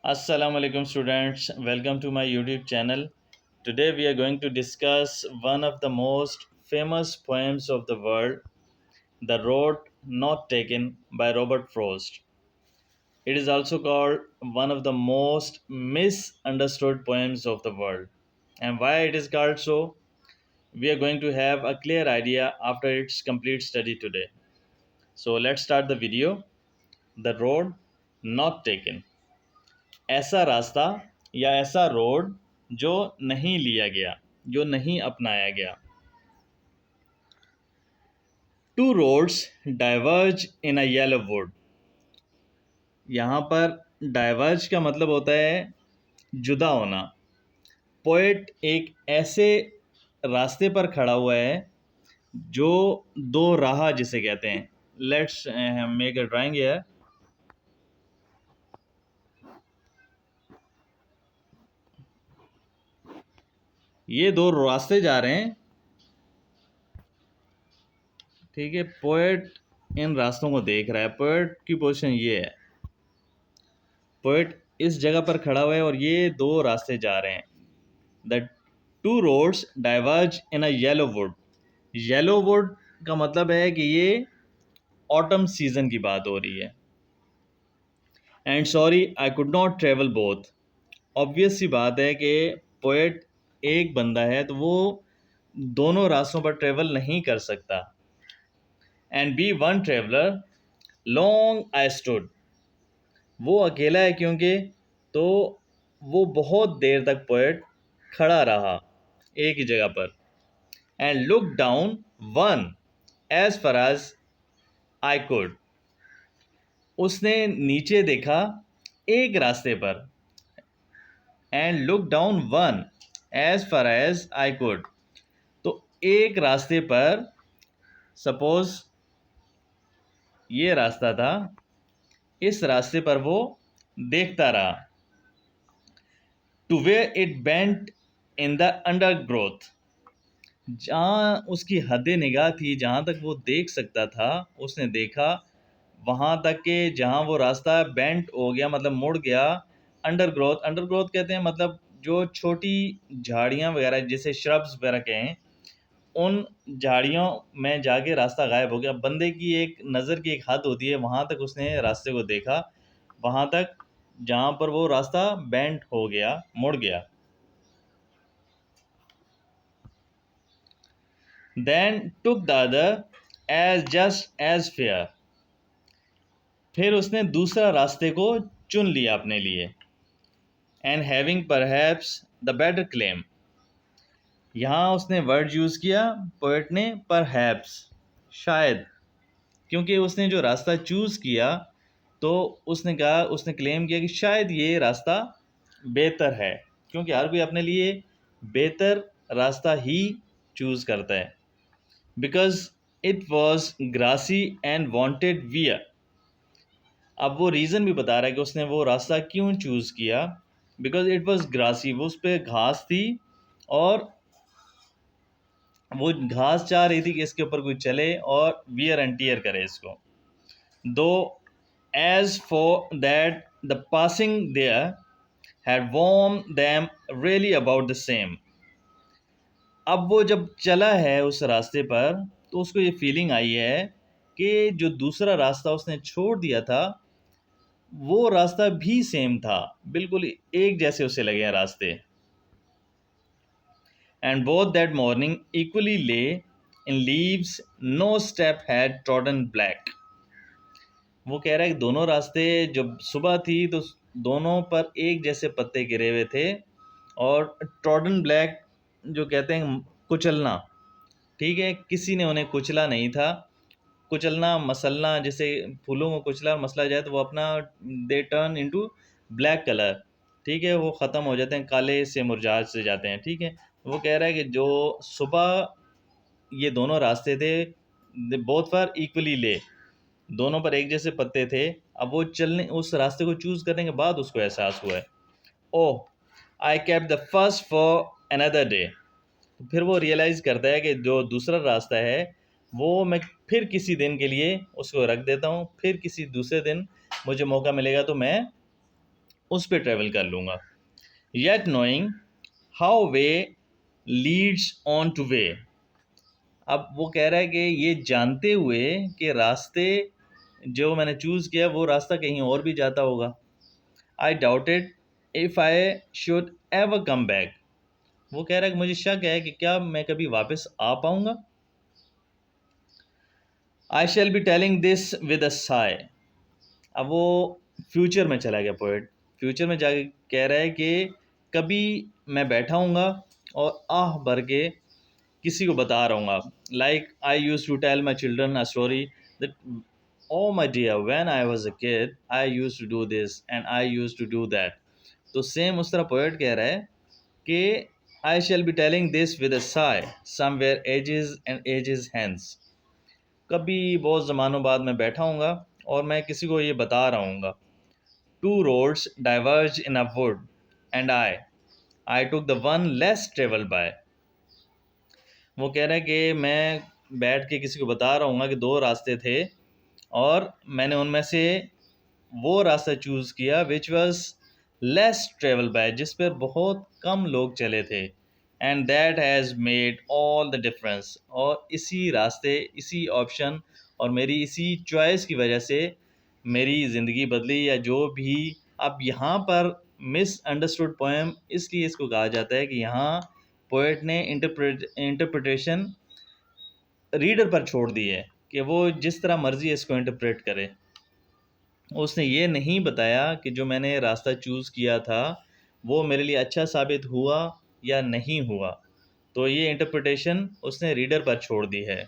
Assalamu alaikum students, welcome to my YouTube channel. Today we are going to discuss one of the most famous poems of the world, The Road Not Taken by Robert Frost. It is also called one of the most misunderstood poems of the world. And why it is called so, we are going to have a clear idea after its complete study today. So let's start the video. The Road Not Taken. ऐसा रास्ता या ऐसा road जो नहीं लिया गया, जो नहीं अपनाया गया. To roads diverge in a yellow would. यहाँ पर डाइवर्ज का मतलब होता है जुदा होना. पोएट एक ऐसे रास्ते पर खड़ा हुआ है जो दो राह जिसे कहते हैं. Let's make a drawing here. ये दो रास्ते जा रहे हैं, ठीक है. पोएट इन रास्तों को देख रहा है. पोएट की पोजीशन ये है. पोएट इस जगह पर खड़ा हुआ है और ये दो रास्ते जा रहे हैं. The two roads diverge in a yellow wood. Yellow wood का मतलब है कि ये ऑटम सीजन की बात हो रही है. And sorry I could not travel both. Obvious सी बात है कि पोएट एक बंदा है तो वो दोनों रास्तों पर ट्रेवल नहीं कर सकता. And be one traveller long I stood. वो अकेला है क्योंकि तो वो बहुत देर तक पोएट खड़ा रहा एक ही जगह पर. And look down one as far as I could. उसने नीचे देखा एक रास्ते पर. And look down one as far as I could. तो एक रास्ते पर, सपोज ये रास्ता था, इस रास्ते पर वो देखता रहा. To where it bent in the undergrowth. जहाँ उसकी हद निगाह थी, जहाँ तक वो देख सकता था, उसने देखा वहाँ तक के जहाँ वो रास्ता बेंट हो गया, मतलब मुड़ गया. अंडर ग्रोथ, अंडर ग्रोथ कहते हैं मतलब जो छोटी झाड़ियाँ वगैरह जिसे श्रब्स वगैरह कहें, उन झाड़ियों में जाके रास्ता गायब हो गया. बंदे की एक नज़र की एक हद होती है, वहाँ तक उसने रास्ते को देखा, वहाँ तक जहाँ पर वो रास्ता बेंट हो गया, मुड़ गया. Then took the other as just as fair. फिर उसने दूसरा रास्ते को चुन लिया अपने लिए. And having perhaps the better claim. यहाँ उसने वर्ड यूज़ किया पोएट ने, परहैप्स, शायद. क्योंकि उसने जो रास्ता चूज़ किया तो उसने कहा, उसने क्लेम किया कि शायद ये रास्ता बेहतर है. क्योंकि हर कोई अपने लिए बेहतर रास्ता ही चूज़ करता है. Because it was grassy and wanted wear. अब वो रीज़न भी बता रहा है कि उसने वो रास्ता क्यों चूज़ किया. बिकॉज इट वॉज ग्रासी, वो उस पर घास थी और वो घास चाह रही थी कि इसके ऊपर कोई चले और वियर एंड टीयर करे इसको. Though as for that the passing there had worn them really about the same. अब वो जब चला है उस रास्ते पर तो उसको ये फीलिंग आई है कि जो दूसरा रास्ता उसने छोड़ दिया था वो रास्ता भी सेम था, बिल्कुल एक जैसे उसे लगे हैं रास्ते. And both that morning equally lay in leaves, no step had trodden black. वो कह रहा है कि दोनों रास्ते जब सुबह थी तो दोनों पर एक जैसे पत्ते गिरे हुए थे. और ट्रॉडन ब्लैक जो कहते हैं कुचलना, ठीक है, किसी ने उन्हें कुचला नहीं था. कुचलना, मसलना, जैसे फूलों को कुचला मसला जाए तो वो अपना they turn into black colour, ठीक है, वो ख़त्म हो जाते हैं, काले से मुरझा से जाते हैं, ठीक है. वो कह रहा है कि जो सुबह ये दोनों रास्ते थे, बोथ फॉर इक्वली ले, दोनों पर एक जैसे पत्ते थे. अब वो चलने, उस रास्ते को चूज़ करने के बाद उसको एहसास हुआ है, oh I kept the first for another day. तो फिर वो रियलाइज़ करता है कि जो दूसरा रास्ता है वो मैं फिर किसी दिन के लिए उसको रख देता हूँ, फिर किसी दूसरे दिन मुझे मौका मिलेगा तो मैं उस पर ट्रेवल कर लूँगा। Yet knowing how way Leeds on two way. अब वो कह रहा है कि ये जानते हुए कि रास्ते जो मैंने चूज़ किया वो रास्ता कहीं और भी जाता होगा। आई doubted if I should ever come back. वो कह रहा है कि मुझे शक है कि क्या मैं कभी वापस आ पाऊँगा। I shall be telling this with a sigh. अब वो फ्यूचर में चला गया पोएट। फ्यूचर में जाके कह रहा है कि कभी मैं बैठा हूँगा और आह भर के किसी को बता रहा हूँ। Like I use to tell my children a story that oh my dear when I was a kid I use to do this and I use to do that. तो सेम उस तरह पोएट कह रहा है कि I shall be telling this with a sigh somewhere ages and ages hence. कभी बहुत ज़मानों बाद मैं बैठा हूँगा और मैं किसी को ये बता रहा हूँगा। Two roads diverge in a wood and I took the one less travel by. वो कह रहा है कि मैं बैठ के किसी को बता रहा हूँ कि दो रास्ते थे और मैंने उनमें से वो रास्ता चूज़ किया which was less travel bye, जिस पर बहुत कम लोग चले थे। And that has made all the difference. और इसी रास्ते, इसी ऑप्शन और मेरी इसी चॉइस की वजह से मेरी ज़िंदगी बदली, या जो भी। अब यहाँ पर मिस अंडरस्टूड पोएम इसलिए इसको कहा जाता है कि यहाँ पोएट ने इंटरप्रिटेशन रीडर पर छोड़ दी है कि वो जिस तरह मर्जी इसको इंटरप्रेट करे। उसने ये नहीं बताया कि जो मैंने रास्ता चूज़ किया था वो मेरे लिए अच्छा साबित हुआ या नहीं हुआ। तो ये इंटरप्रिटेशन उसने रीडर पर छोड़ दी है।